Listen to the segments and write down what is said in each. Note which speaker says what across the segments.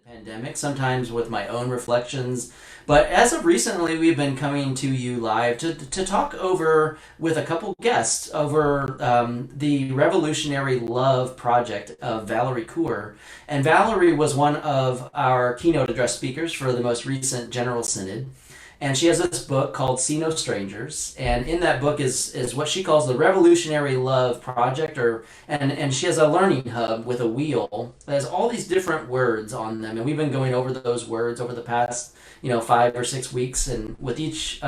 Speaker 1: Pandemic, sometimes with my own reflections. But as of recently, we've been coming to you live to talk over with a couple guests over the Revolutionary Love Project of Valerie Kaur. And Valerie was one of our keynote address speakers for the most recent General Synod. And she has this book called See No Strangers, and in that book is what she calls the Revolutionary Love Project, and she has a learning hub with a wheel that has all these different words on them, and we've been going over those words over the past 5 or 6 weeks, and with each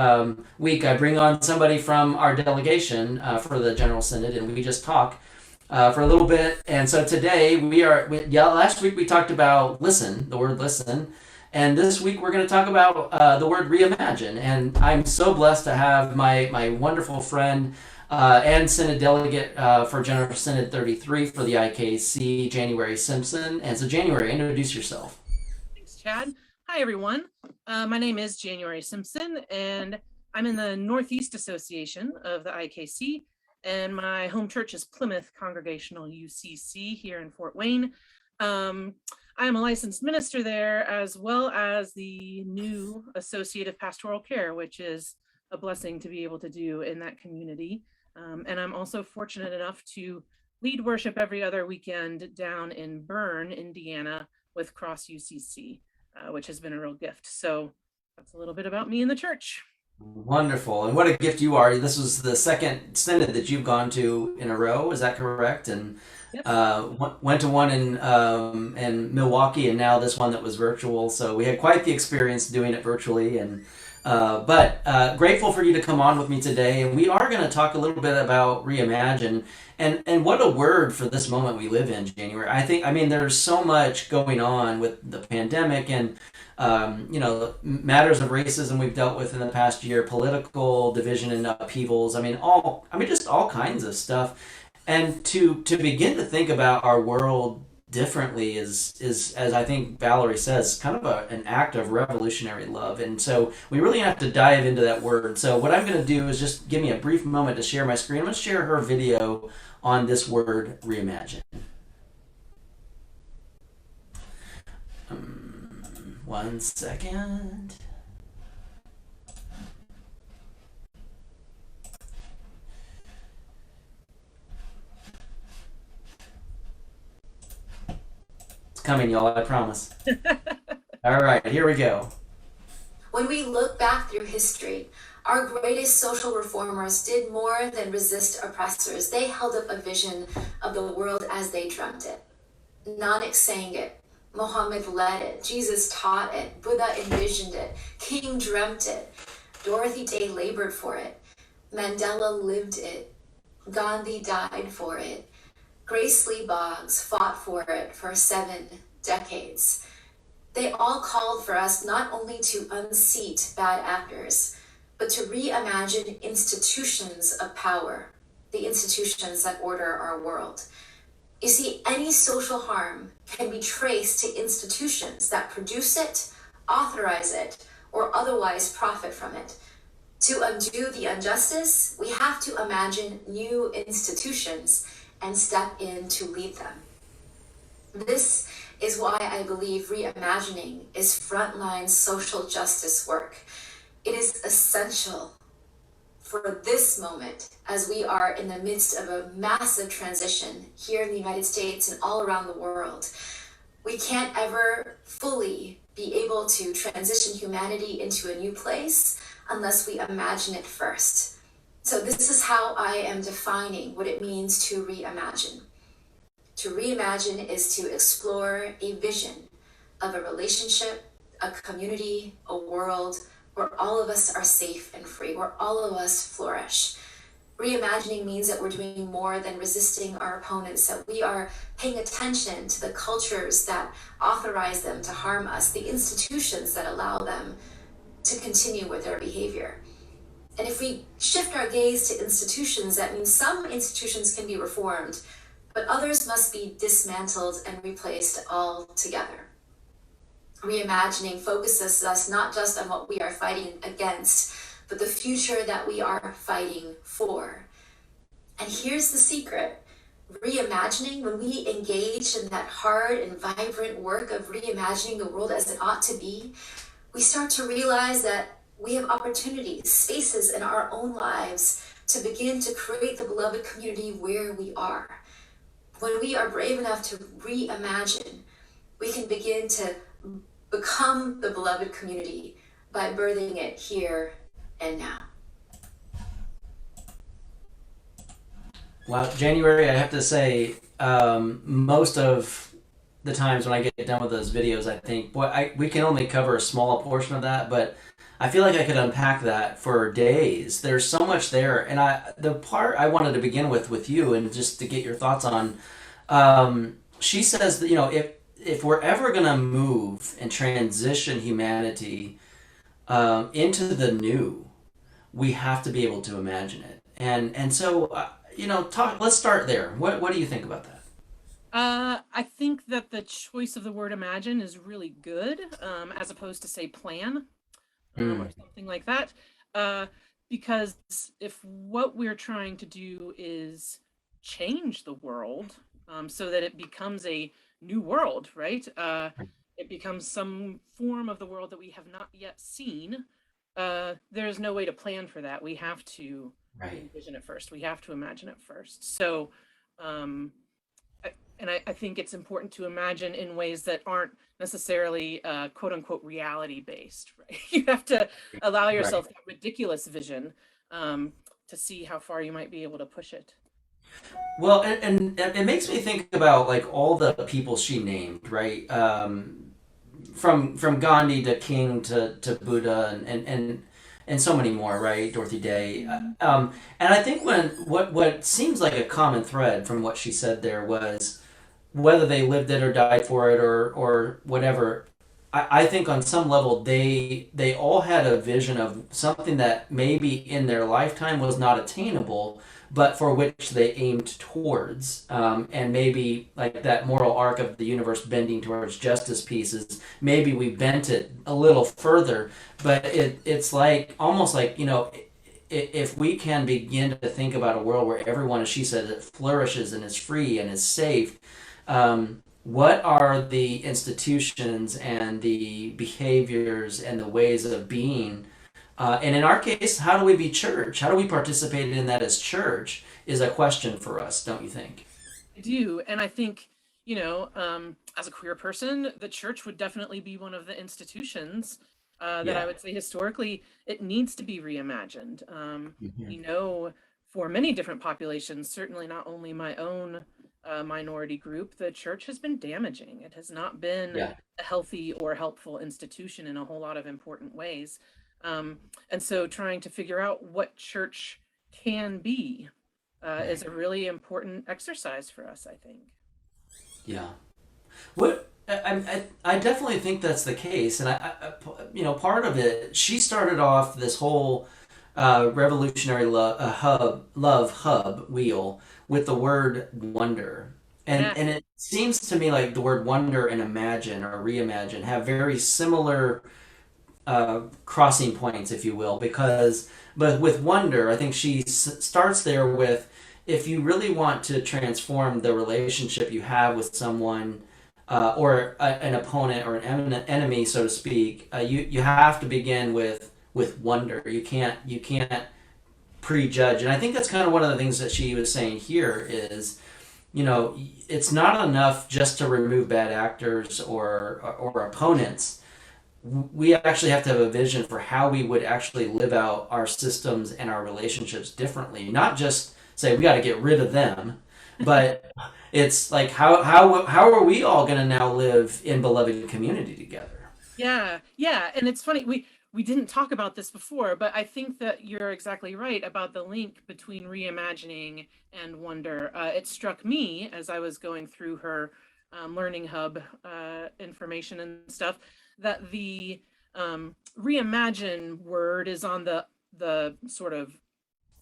Speaker 1: week I bring on somebody from our delegation for the General Synod, and we just talk for a little bit. And so today last week we talked about listen, the word listen. And this week we're going to talk about the word reimagine. And I'm so blessed to have my wonderful friend and Synod delegate for General Synod 33 for the IKC, January Simpson. And so January, introduce yourself.
Speaker 2: Thanks, Chad. Hi, everyone. My name is January Simpson, and I'm in the Northeast Association of the IKC. And my home church is Plymouth Congregational UCC here in Fort Wayne. I am a licensed minister there, as well as the new Associate of Pastoral Care, which is a blessing to be able to do in that community. And I'm also fortunate enough to lead worship every other weekend down in Bern, Indiana, with Cross UCC, which has been a real gift. So that's a little bit about me in the church.
Speaker 1: Wonderful. And what a gift you are. This was the second synod that you've gone to in a row. Is that correct? And
Speaker 2: Yep.
Speaker 1: went to one in Milwaukee, and now this one that was virtual. So we had quite the experience doing it virtually. And but grateful for you to come on with me today. And we are going to talk a little bit about reimagine, and what a word for this moment we live in, January. I mean, there's so much going on with the pandemic and matters of racism we've dealt with in the past year, political division and upheavals. Just all kinds of stuff. And to begin to think about our world differently is as I think Valerie says, kind of an act of revolutionary love. And so we really have to dive into that word. So what I'm going to do is just give me a brief moment to share my screen. I'm going to share her video on this word reimagine. 1 second. Coming, y'all, I promise. All right, here we go.
Speaker 3: When we look back through history, our greatest social reformers did more than resist oppressors. They held up a vision of the world as they dreamt it. Nanak sang it, Muhammad led it, Jesus taught it, Buddha envisioned it, King dreamt it, Dorothy Day labored for it, Mandela lived it, Gandhi died for it, Grace Lee Boggs fought for it for 7 decades. They all called for us not only to unseat bad actors, but to reimagine institutions of power, the institutions that order our world. You see, any social harm can be traced to institutions that produce it, authorize it, or otherwise profit from it. To undo the injustice, we have to imagine new institutions and step in to lead them. This is why I believe reimagining is frontline social justice work. It is essential for this moment as we are in the midst of a massive transition here in the United States and all around the world. We can't ever fully be able to transition humanity into a new place unless we imagine it first. So this is how I am defining what it means to reimagine. To reimagine is to explore a vision of a relationship, a community, a world where all of us are safe and free, where all of us flourish. Reimagining means that we're doing more than resisting our opponents, that we are paying attention to the cultures that authorize them to harm us, the institutions that allow them to continue with their behavior. And if we shift our gaze to institutions, that means some institutions can be reformed, but others must be dismantled and replaced altogether. Reimagining focuses us not just on what we are fighting against, but the future that we are fighting for. And here's the secret. reimagining, when we engage in that hard and vibrant work of reimagining the world as it ought to be, we start to realize that we have opportunities, spaces in our own lives to begin to create the beloved community where we are. When we are brave enough to reimagine, we can begin to become the beloved community by birthing it here and now.
Speaker 1: Wow, January, I have to say, most of the times when I get done with those videos, I think, boy, we can only cover a small portion of that, but I feel like I could unpack that for days. There's so much there, and the part I wanted to begin with you, and just to get your thoughts on, she says that if we're ever gonna move and transition humanity into the new, we have to be able to imagine it, and so talk. Let's start there. What do you think about that?
Speaker 2: I think that the choice of the word imagine is really good, as opposed to say plan, or
Speaker 1: Mm,
Speaker 2: something like that. Uh, because if what we're trying to do is change the world, so that it becomes a new world, right? It becomes some form of the world that we have not yet seen. There's no way to plan for that. We have to
Speaker 1: right.
Speaker 2: envision it first. We have to imagine it first. So, um, I think it's important to imagine in ways that aren't necessarily quote unquote reality based, right? You have to allow
Speaker 1: Right.
Speaker 2: yourself that ridiculous vision, to see how far you might be able to push it.
Speaker 1: Well, and it makes me think about like all the people she named, right? From Gandhi to King to Buddha and so many more, right? Dorothy Day. And I think when what seems like a common thread from what she said there was whether they lived it or died for it or whatever. I think on some level they all had a vision of something that maybe in their lifetime was not attainable, but for which they aimed towards, and maybe like that moral arc of the universe bending towards justice pieces. Maybe we bent it a little further, but it's like almost like if we can begin to think about a world where everyone, as she said, flourishes and is free and is safe, what are the institutions and the behaviors and the ways of being? And in our case, how do we be church? How do we participate in that as church is a question for us, don't you think?
Speaker 2: I do. And I think, as a queer person, the church would definitely be one of the institutions that I
Speaker 1: Yeah.
Speaker 2: would say historically it needs to be reimagined.
Speaker 1: Mhm.
Speaker 2: We know for many different populations, certainly not only my own minority group, the church has been damaging. It has not been
Speaker 1: Yeah.
Speaker 2: a healthy or helpful institution in a whole lot of important ways. And so trying to figure out what church can be is
Speaker 1: Right.
Speaker 2: a really important exercise for us, I think.
Speaker 1: Yeah. What I definitely think that's the case, and part of it. She started off this whole revolutionary love hub wheel with the word wonder,
Speaker 2: Yeah,
Speaker 1: and it seems to me like the word wonder and imagine or reimagine have very similar crossing points, if you will, because but with wonder, I think she starts there with if you really want to transform the relationship you have with someone or an opponent or an enemy, so to speak, you have to begin with wonder. You can't prejudge, and I think that's kind of one of the things that she was saying here is it's not enough just to remove bad actors or opponents. We actually have to have a vision for how we would actually live out our systems and our relationships differently. Not just say we got to get rid of them, but it's like how are we all going to now live in beloved community together?
Speaker 2: yeah, yeah. And it's funny, we didn't talk about this before, but I think that you're exactly right about the link between reimagining and wonder. It struck me as I was going through her Learning Hub information and stuff that the reimagine word is on the sort of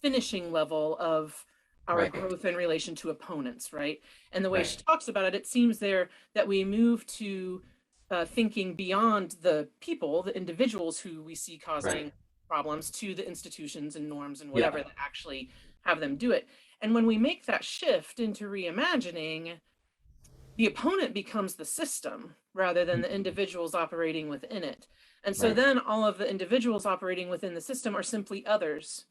Speaker 2: finishing level of our
Speaker 1: Right,
Speaker 2: growth in relation to opponents, right? And the way
Speaker 1: right,
Speaker 2: she talks about it, it seems there that we move to thinking beyond the people, the individuals who we see
Speaker 1: right.
Speaker 2: causing problems, to the institutions and norms and
Speaker 1: Yeah,
Speaker 2: whatever that actually have them do it. And when we make that shift into reimagining, the opponent becomes the system rather than the individuals operating within it. And so then all of the individuals operating within the system are simply others.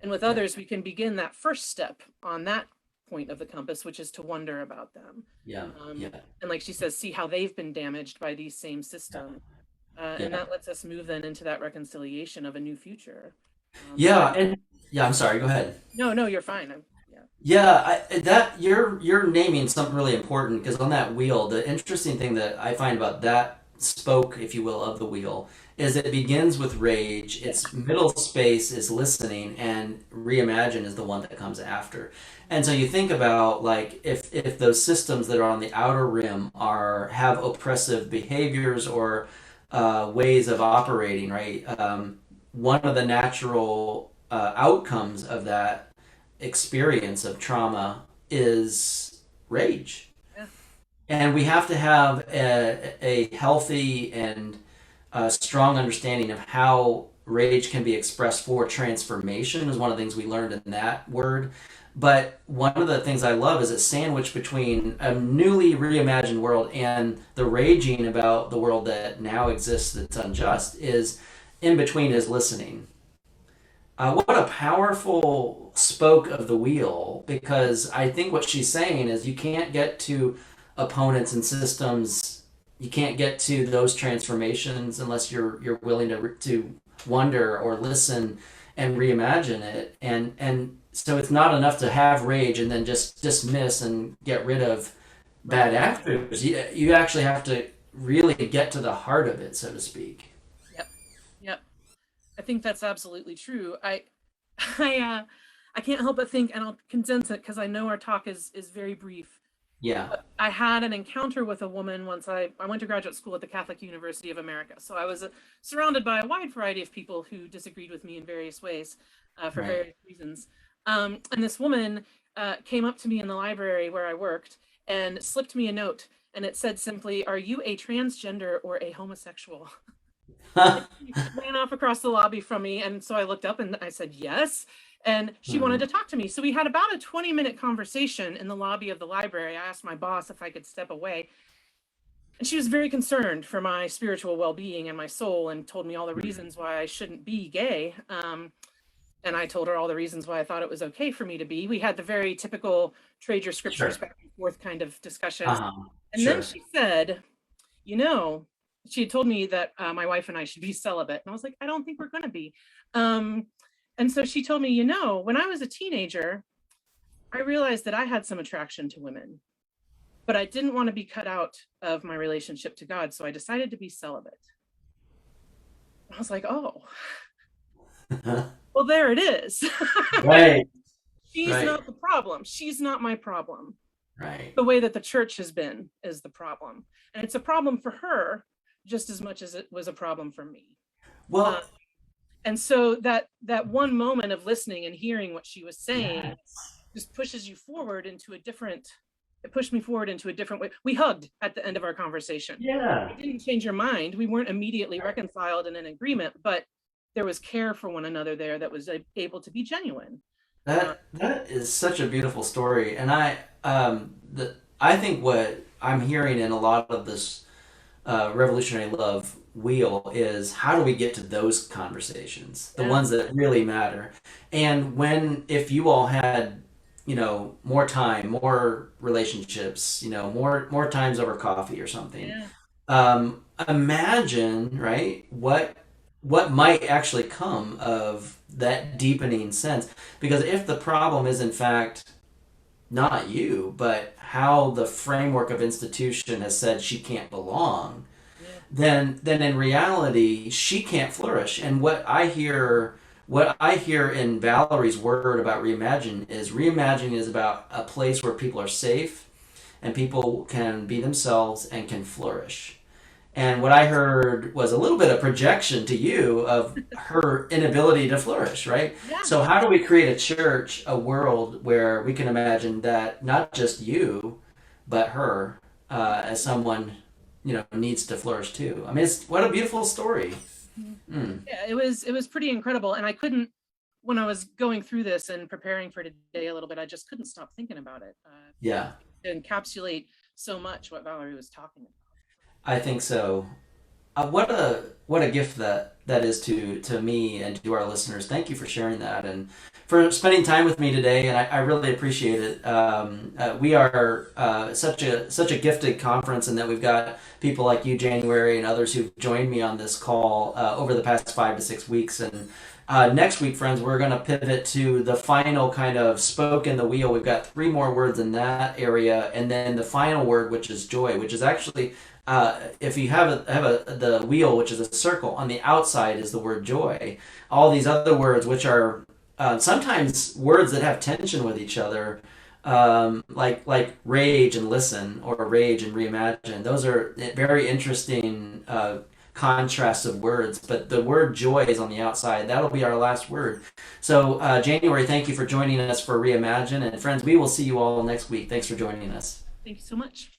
Speaker 2: And with others, we can begin that first step on that point of the compass, which is to wonder about them. And like she says, see how they've been damaged by these same systems. And that lets us move then into that reconciliation of a new future.
Speaker 1: I'm sorry, go ahead.
Speaker 2: No, you're fine.
Speaker 1: That you're naming something really important, because on that wheel, the interesting thing that I find about that spoke, if you will, of the wheel is it begins with rage. Its middle space is listening, and reimagine is the one that comes after. And so you think about, like, if those systems that are on the outer rim have oppressive behaviors or ways of operating, right? One of the natural outcomes of that experience of trauma is rage. And we have to have a healthy and strong understanding of how rage can be expressed for transformation, is one of the things we learned in that word. But one of the things I love is it's sandwiched between a newly reimagined world and the raging about the world that now exists that's unjust. Is in between is listening. What a powerful spoke of the wheel, because I think what she's saying is you can't get to opponents and systems, you can't get to those transformations unless you're willing to wonder or listen and reimagine it. And so it's not enough to have rage and then just dismiss and get rid of bad actors. You actually have to really get to the heart of it, so to speak.
Speaker 2: Yep. I think that's absolutely true. I can't help but think, and I'll condense it because I know our talk is very brief. But I had an encounter with a woman once. I went to graduate school at the Catholic University of America. So I was surrounded by a wide variety of people who disagreed with me in various ways for various reasons. And this woman came up to me in the library where I worked and slipped me a note. And it said simply, "Are you a transgender or a homosexual?" She ran off across the lobby from me. And so I looked up and I said, yes. And she wanted to talk to me. So we had about a 20-minute conversation in the lobby of the library. I asked my boss if I could step away. And she was very concerned for my spiritual well-being and my soul, and told me all the reasons why I shouldn't be gay. And I told her all the reasons why I thought it was okay for me to be. We had the very typical trade your scriptures back and forth kind of discussion. And then she said, she had told me that my wife and I should be celibate. And I was like, I don't think we're going to be. And so she told me, when I was a teenager, I realized that I had some attraction to women, but I didn't want to be cut out of my relationship to God. So I decided to be celibate. I was like, oh, well, there it is. She's not the problem. She's not my problem. The way that the church has been is the problem. And it's a problem for her just as much as it was a problem for me. And so that one moment of listening and hearing what she was saying just pushes you forward into it pushed me forward into a different way. We hugged at the end of our conversation. It didn't change your mind. We weren't immediately reconciled and in agreement, but there was care for one another there that was able to be genuine.
Speaker 1: That is such a beautiful story. And I think what I'm hearing in a lot of this revolutionary love wheel is, how do we get to those conversations, the ones that really matter? And if you all had more time, more relationships, more times over coffee or something, imagine what might actually come of that deepening sense. Because if the problem is in fact not you, but how the framework of institution has said she can't belong, then in reality she can't flourish. And what I hear in Valerie's word about Reimagine is about a place where people are safe and people can be themselves and can flourish. And what I heard was a little bit of projection to you of her inability to flourish, right? So how do we create a church, a world where we can imagine that not just you, but her as someone needs to flourish too? I mean, what a beautiful story.
Speaker 2: Yeah, it was pretty incredible. And I couldn't when I was going through this and preparing for today a little bit, I just couldn't stop thinking about it.
Speaker 1: Yeah.
Speaker 2: To encapsulate so much what Valerie was talking about.
Speaker 1: I think so. What a gift that is to me and to our listeners. Thank you for sharing that and for spending time with me today. And I really appreciate it. We are such a gifted conference, and that we've got people like you, January, and others who've joined me on this call over the past 5 to 6 weeks. And next week, friends, we're going to pivot to the final kind of spoke in the wheel. We've got 3 more words in that area, and then the final word, which is joy, which is actually if you have the wheel, which is a circle, on the outside is the word joy. All these other words, which are sometimes words that have tension with each other, like rage and listen, or rage and reimagine. Those are very interesting contrasts of words. But the word joy is on the outside. That'll be our last word. So January, thank you for joining us for Reimagine, and friends, we will see you all next week. Thanks for joining us.
Speaker 2: Thank you so much.